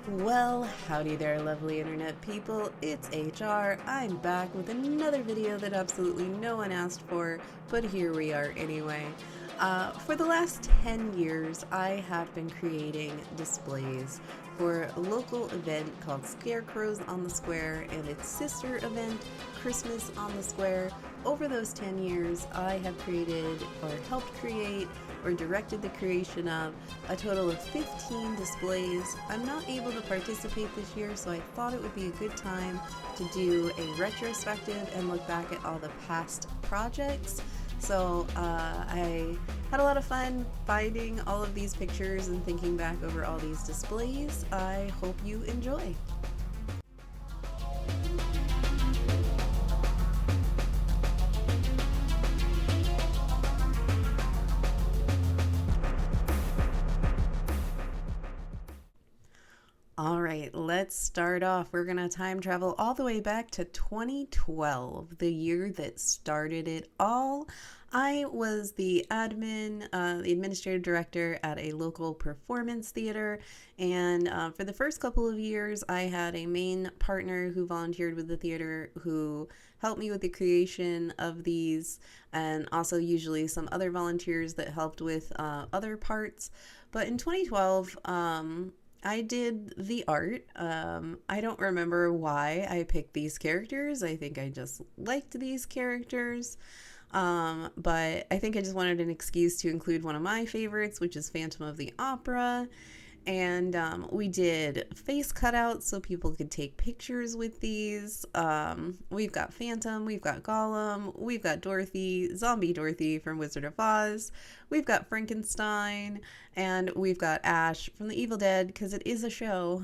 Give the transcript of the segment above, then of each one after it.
Well, howdy there, lovely internet people. It's HR. I'm back with another video that absolutely no one asked for, but here we are anyway. For the last 10 years, I have been creating displays for a local event called Scarecrows on the Square and its sister event, Christmas on the Square. Over those 10 years, I have created or helped create or directed the creation of a total of 15 displays. I'm not able to participate this year, so I thought it would be a good time to do a retrospective and look back at all the past projects. So I had a lot of fun finding all of these pictures and thinking back over all these displays. I hope you enjoy. All right, let's start off. We're going to time travel all the way back to 2012, the year that started it all. I was the the administrative director at a local performance theater, and for the first couple of years, I had a main partner who volunteered with the theater who helped me with the creation of these, and also usually some other volunteers that helped with other parts. But in 2012, I did the art. I don't remember why I picked these characters. I think I just liked these characters. But I think I just wanted an excuse to include one of my favorites, which is Phantom of the Opera. And we did face cutouts so people could take pictures with these. We've got Phantom, we've got Gollum, we've got Dorothy, Zombie Dorothy from Wizard of Oz, we've got Frankenstein, and we've got Ash from The Evil Dead, because it is a show.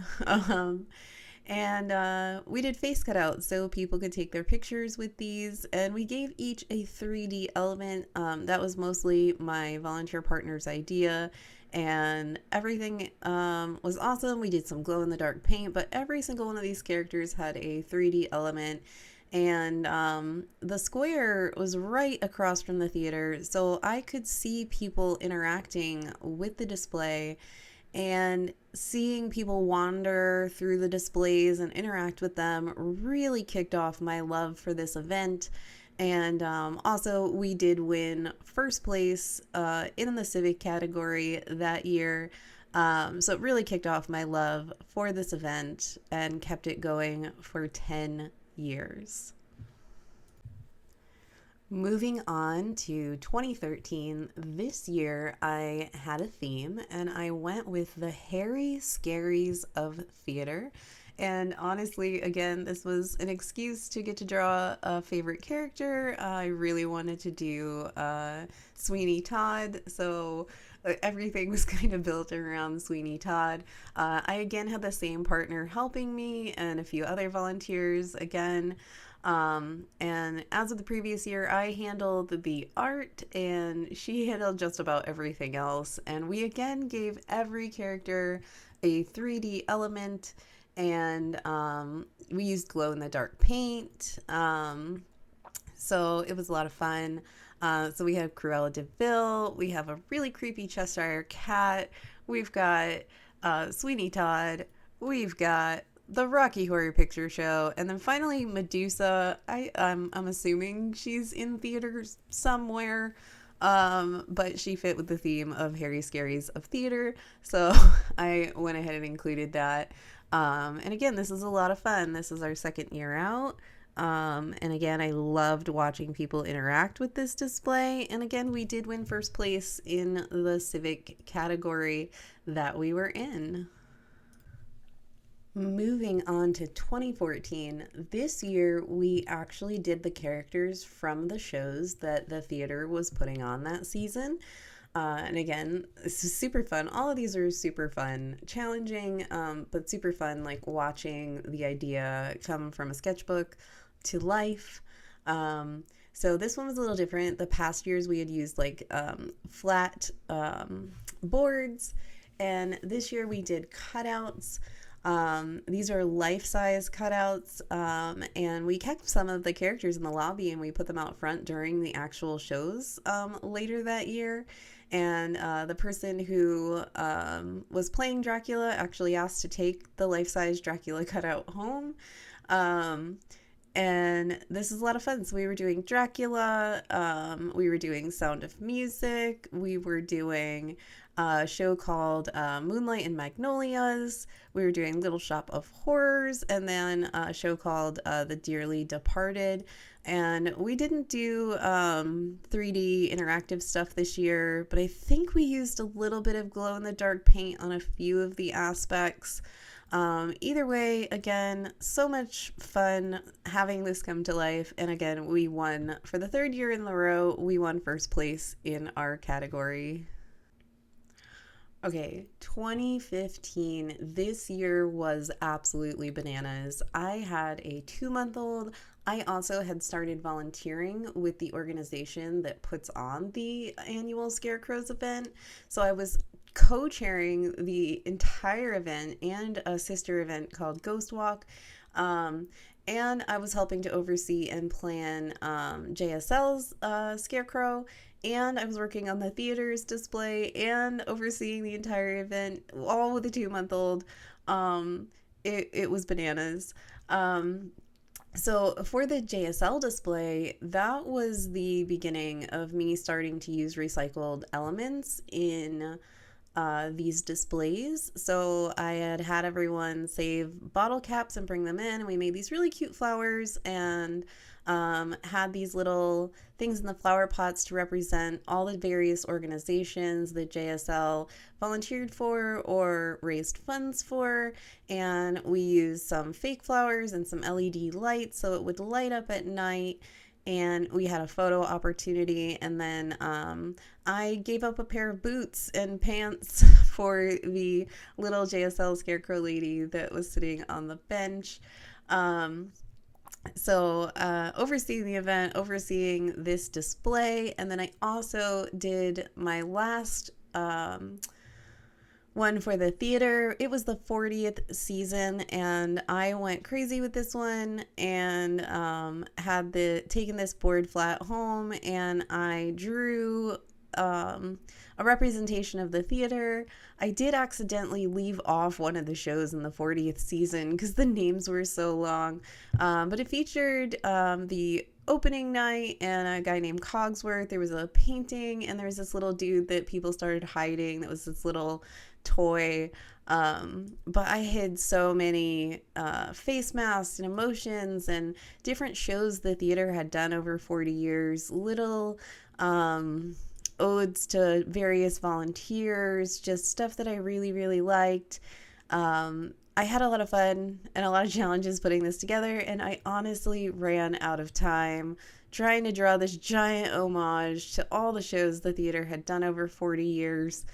And we did face cutouts so people could take their pictures with these, and we gave each a 3D element. That was mostly my volunteer partner's idea, and everything was awesome. We did some glow-in-the-dark paint, but every single one of these characters had a 3D element, and the square was right across from the theater, so I could see people interacting with the display, and seeing people wander through the displays and interact with them really kicked off my love for this event. And also, we did win first place in the civic category that year. So it really kicked off my love for this event and kept it going for 10 years. Moving on to 2013, this year I had a theme and I went with the hairy scaries of theater. And honestly, again, this was an excuse to get to draw a favorite character. I really wanted to do Sweeney Todd, so everything was kind of built around Sweeney Todd. I again had the same partner helping me and a few other volunteers again. And as of the previous year, I handled the art and she handled just about everything else. And we again gave every character a 3D element, and we used glow in the dark paint. So it was a lot of fun. So we have Cruella de Vil, we have a really creepy Cheshire cat, we've got Sweeney Todd, we've got the Rocky Horror Picture Show, and then finally Medusa. I'm assuming she's in theaters somewhere, but she fit with the theme of Harry Scaries of theater, so I went ahead and included that. And again, this is a lot of fun. This is our second year out. And again, I loved watching people interact with this display. And again, we did win first place in the civic category that we were in. Moving on to 2014, this year we actually did the characters from the shows that the theater was putting on that season. And again, this is super fun. All of these are super fun, challenging, but super fun, like watching the idea come from a sketchbook to life. So this one was a little different. The past years we had used like flat boards, and this year we did cutouts. These are life-size cutouts, and we kept some of the characters in the lobby and we put them out front during the actual shows later that year. And the person who was playing Dracula actually asked to take the life-size Dracula cutout home. Um, and this is a lot of fun. So we were doing Dracula, we were doing Sound of Music, we were doing a show called Moonlight and Magnolias, we were doing Little Shop of Horrors, and then a show called The Dearly Departed. And we didn't do 3D interactive stuff this year, but I think we used a little bit of glow in the dark paint on a few of the aspects. Either way, again, so much fun having this come to life. And again, we won for the third year in a row. We won first place in our category. Okay, 2015. This year was absolutely bananas. I had a 2 month old. I also had started volunteering with the organization that puts on the annual Scarecrows event. So I was co chairing the entire event and a sister event called Ghost Walk. Um, and I was helping to oversee and plan JSL's Scarecrow, and I was working on the theater's display and overseeing the entire event, all with a 2 month old. It was bananas. So for the JSL display, that was the beginning of me starting to use recycled elements in these displays. So I had everyone save bottle caps and bring them in, and we made these really cute flowers and had these little things in the flower pots to represent all the various organizations that JSL volunteered for or raised funds for. And we used some fake flowers and some LED lights so it would light up at night. And we had a photo opportunity, and then I gave up a pair of boots and pants for the little JSL Scarecrow lady that was sitting on the bench. So overseeing the event, overseeing this display, and then I also did my last one for the theater. It was the 40th season, and I went crazy with this one and had taken this board flat home, and I drew a representation of the theater. I did accidentally leave off one of the shows in the 40th season because the names were so long, but it featured the opening night and a guy named Cogsworth. There was a painting, and there was this little dude that people started hiding that was this little toy. But I hid so many face masks and emotions and different shows the theater had done over 40 years, little odes to various volunteers, just stuff that I really, really liked. I had a lot of fun and a lot of challenges putting this together, and I honestly ran out of time trying to draw this giant homage to all the shows the theater had done over 40 years.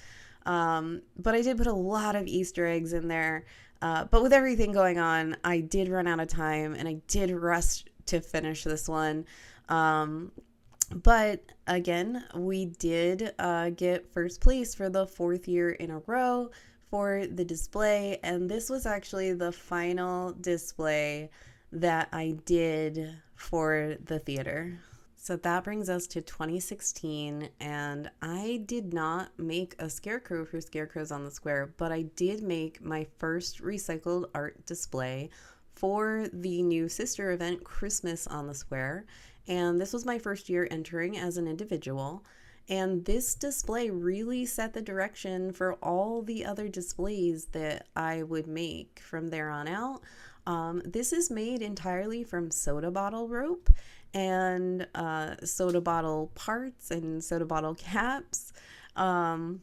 But I did put a lot of Easter eggs in there. But with everything going on, I did run out of time, and I did rush to finish this one. But again, we did get first place for the fourth year in a row for the display, and this was actually the final display that I did for the theater. So that brings us to 2016, and I did not make a scarecrow for Scarecrows on the Square, but I did make my first recycled art display for the new sister event, Christmas on the Square. And this was my first year entering as an individual. And this display really set the direction for all the other displays that I would make from there on out. This is made entirely from soda bottle rope and soda bottle parts and soda bottle caps. And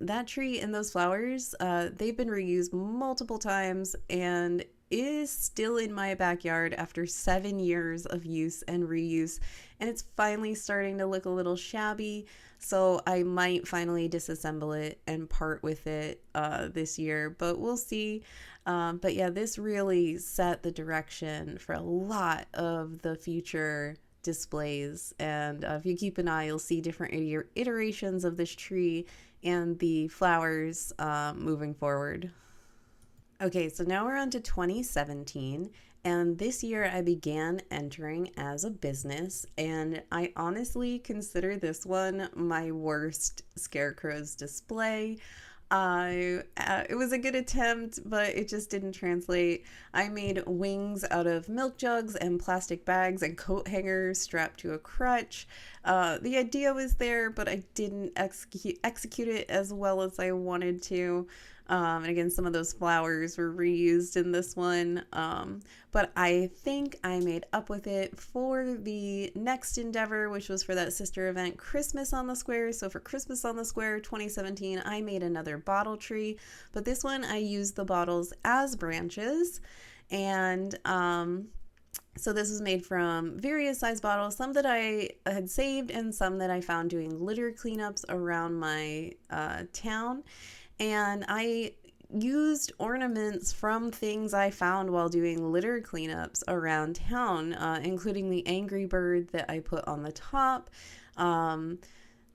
that tree and those flowers, they've been reused multiple times and is still in my backyard after 7 years of use and reuse. And it's finally starting to look a little shabby. So I might finally disassemble it and part with it this year, but we'll see. But yeah, this really set the direction for a lot of the future displays. And if you keep an eye, you'll see different iterations of this tree and the flowers moving forward. Okay, so now we're on to 2017, And this year I began entering as a business, and I honestly consider this one my worst scarecrows display. It was a good attempt, but it just didn't translate. I made wings out of milk jugs and plastic bags and coat hangers strapped to a crutch. The idea was there, but I didn't execute it as well as I wanted to. And again, some of those flowers were reused in this one. But I think I made up with it for the next endeavor, which was for that sister event, Christmas on the Square. So for Christmas on the Square 2017, I made another bottle tree, but this one I used the bottles as branches. And so this was made from various size bottles, some that I had saved and some that I found doing litter cleanups around my town. And I used ornaments from things I found while doing litter cleanups around town, including the angry bird that I put on the top. Um,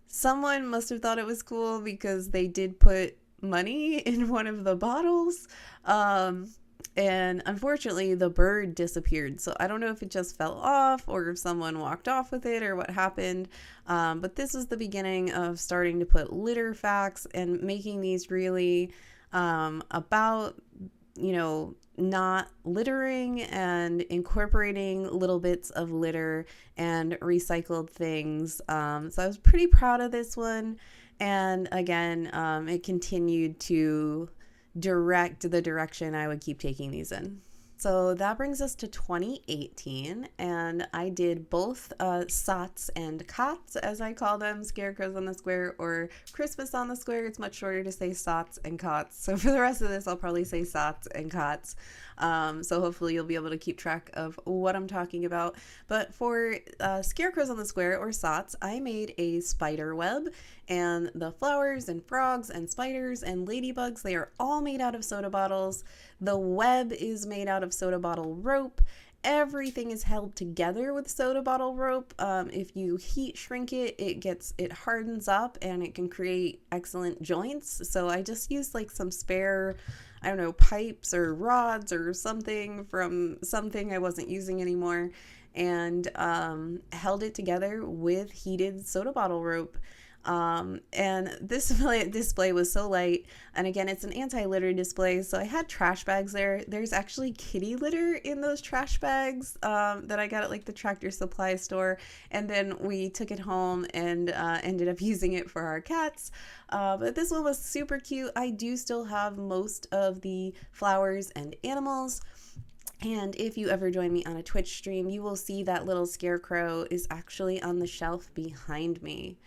Someone must have thought it was cool because they did put money in one of the bottles. Um, and unfortunately, the bird disappeared. So I don't know if it just fell off or if someone walked off with it or what happened. But this was the beginning of starting to put litter facts and making these really about, not littering and incorporating little bits of litter and recycled things. So I was pretty proud of this one. And again, it continued to direct the direction I would keep taking these in. So that brings us to 2018, and I did both sots and cots, as I call them, scarecrows on the square or Christmas on the square. It's much shorter to say sots and cots. So for the rest of this, I'll probably say sots and cots. So hopefully you'll be able to keep track of what I'm talking about. But for scarecrows on the square or sots, I made a spider web, and the flowers and frogs and spiders and ladybugs, they are all made out of soda bottles. The web is made out of soda bottle rope. Everything is held together with soda bottle rope. If you heat shrink it, it hardens up and it can create excellent joints. So I just used like some spare, I don't know, pipes or rods or something from something I wasn't using anymore, and held it together with heated soda bottle rope. And this display was so light. And again, it's an anti-litter display. So I had trash bags there. There's actually kitty litter in those trash bags that I got at like the Tractor Supply store. And then we took it home and ended up using it for our cats. But this one was super cute. I do still have most of the flowers and animals. And if you ever join me on a Twitch stream, you will see that little scarecrow is actually on the shelf behind me.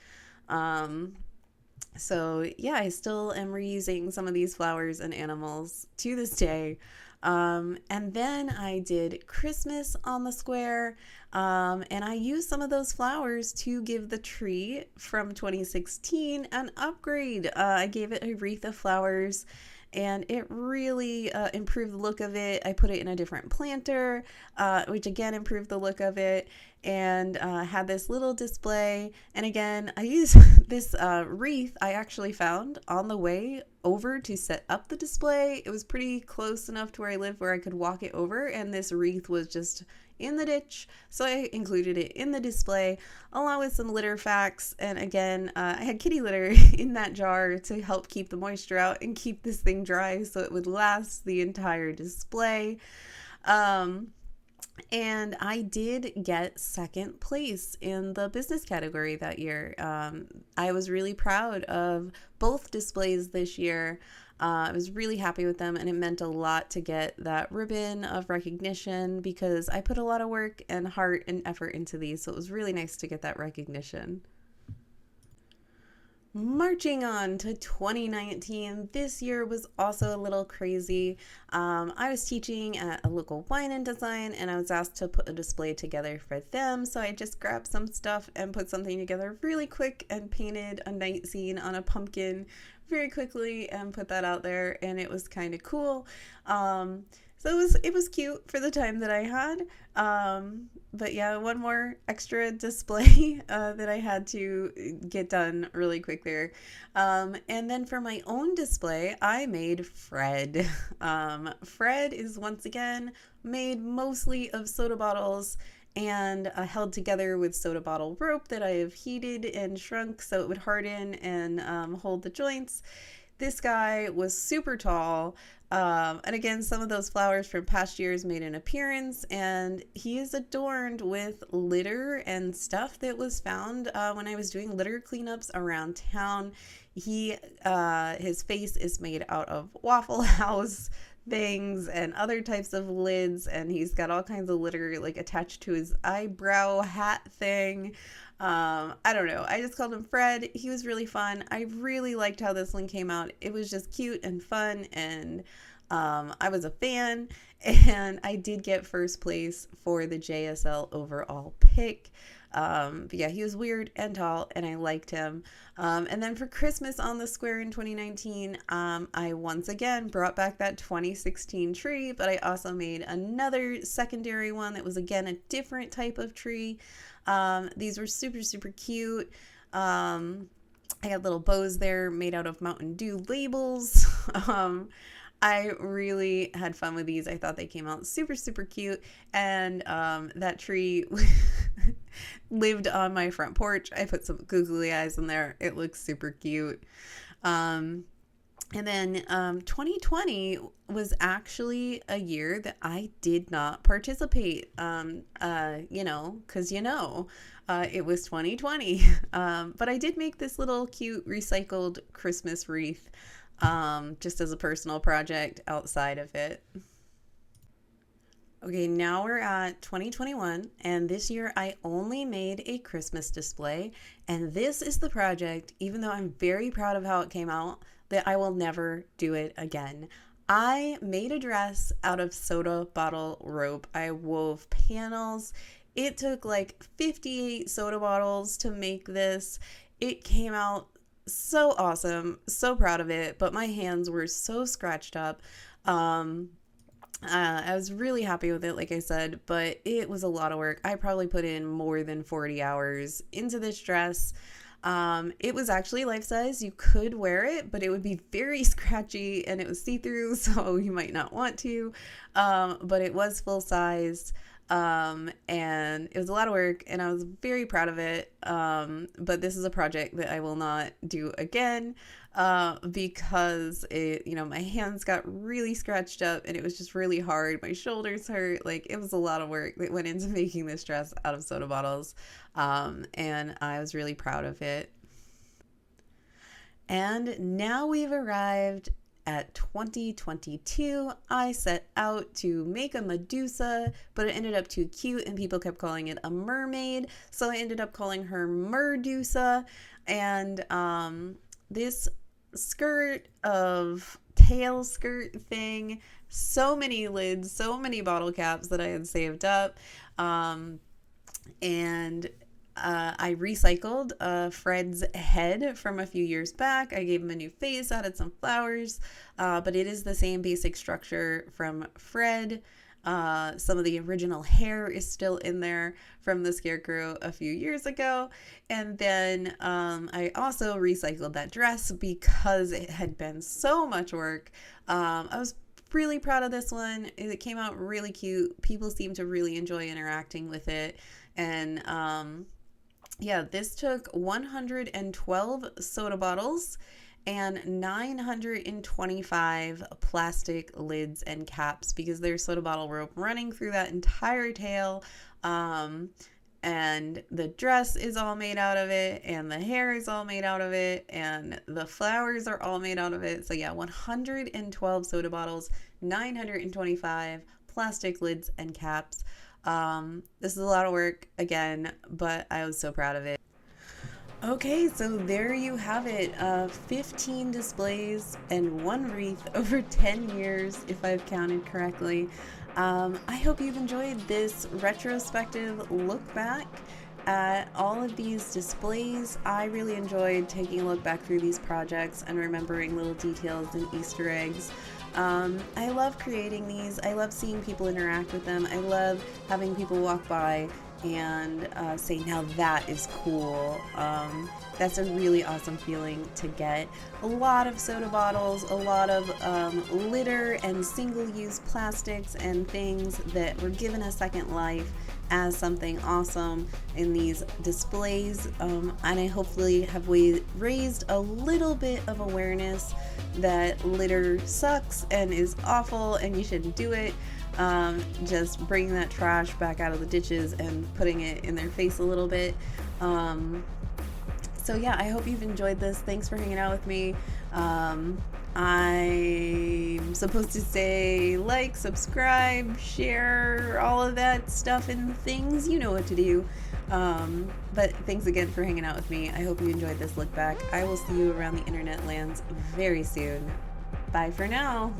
So yeah, I still am reusing some of these flowers and animals to this day. And then I did Christmas on the square, and I used some of those flowers to give the tree from 2016 an upgrade. I gave it a wreath of flowers, and it really improved the look of it. I put it in a different planter, which again improved the look of it, and had this little display. And again, I used this wreath I actually found on the way over to set up the display. It was pretty close enough to where I live where I could walk it over, and this wreath was just in the ditch, so I included it in the display along with some litter facts. And again, I had kitty litter in that jar to help keep the moisture out and keep this thing dry so it would last the entire display. And I did get second place in the business category that year. I was really proud of both displays this year. I was really happy with them, and it meant a lot to get that ribbon of recognition because I put a lot of work and heart and effort into these, so it was really nice to get that recognition. Marching on to 2019, this year was also a little crazy. I was teaching at a local wine and design, and I was asked to put a display together for them. So I just grabbed some stuff and put something together really quick and painted a night scene on a pumpkin very quickly and put that out there, and it was kind of cool. So it was cute for the time that I had. But yeah, one more extra display that I had to get done really quick there. And then for my own display, I made Fred. Fred is once again made mostly of soda bottles and held together with soda bottle rope that I have heated and shrunk so it would harden and hold the joints. This guy was super tall. And again, some of those flowers from past years made an appearance, and he is adorned with litter and stuff that was found when I was doing litter cleanups around town. His face is made out of Waffle House things and other types of lids, and he's got all kinds of litter like attached to his eyebrow hat thing. I don't know. I just called him Fred. He was really fun. I really liked how this one came out. It was just cute and fun, and I was a fan. And I did get first place for the JSL overall pick. But yeah, he was weird and tall, and I liked him. And then for Christmas on the Square in 2019, I once again brought back that 2016 tree, but I also made another secondary one that was again a different type of tree. These were super, super cute. I got little bows there made out of Mountain Dew labels. I really had fun with these. I thought they came out super, super cute. And that tree lived on my front porch. I put some googly eyes in there. It looks super cute. And then 2020 was actually a year that I did not participate, because it was 2020. But I did make this little cute recycled Christmas wreath just as a personal project outside of it. Okay, now we're at 2021, and this year I only made a Christmas display, and this is the project, even though I'm very proud of how it came out, that I will never do it again. I made a dress out of soda bottle rope. I wove panels. It took like 58 soda bottles to make this. It came out so awesome, so proud of it, but my hands were so scratched up. I was really happy with it, like I said, but it was a lot of work. I probably put in more than 40 hours into this dress. It was actually life size. You could wear it, but it would be very scratchy and it was see-through, so you might not want to. But it was full size. And it was a lot of work and I was very proud of it. But this is a project that I will not do again, because my hands got really scratched up and it was just really hard. My shoulders hurt. Like, it was a lot of work that went into making this dress out of soda bottles. And I was really proud of it. And now we've arrived at 2022. I set out to make a Medusa, but it ended up too cute and people kept calling it a mermaid. So I ended up calling her Merdusa. And this skirt of tail skirt thing, so many lids, so many bottle caps that I had saved up. And I recycled Fred's head from a few years back. I gave him a new face, added some flowers, but it is the same basic structure from Fred. Some of the original hair is still in there from the scarecrow a few years ago. And then I also recycled that dress because it had been so much work. I was really proud of this one. It came out really cute. People seem to really enjoy interacting with it. And this took 112 soda bottles and 925 plastic lids and caps because there's soda bottle rope running through that entire tail. And the dress is all made out of it, and the hair is all made out of it, and the flowers are all made out of it. So yeah, 112 soda bottles, 925 plastic lids and caps. This is a lot of work again, but I was so proud of it. Okay, so there you have it. 15 displays and one wreath over 10 years, if I've counted correctly. I hope you've enjoyed this retrospective look back at all of these displays. I really enjoyed taking a look back through these projects and remembering little details and Easter eggs. I love creating these. I love seeing people interact with them. I love having people walk by and say, now that is cool. That's a really awesome feeling to get. A lot of soda bottles, a lot of litter and single-use plastics and things that were given a second life as something awesome in these displays, and I hopefully have raised a little bit of awareness that litter sucks and is awful and you shouldn't do it. Just bringing that trash back out of the ditches and putting it in their face a little bit. So yeah, I hope you've enjoyed this. Thanks for hanging out with me. I'm supposed to say like, subscribe, share, all of that stuff and things. You know what to do. But thanks again for hanging out with me. I hope you enjoyed this look back. I will see you around the internet lands very soon. Bye for now.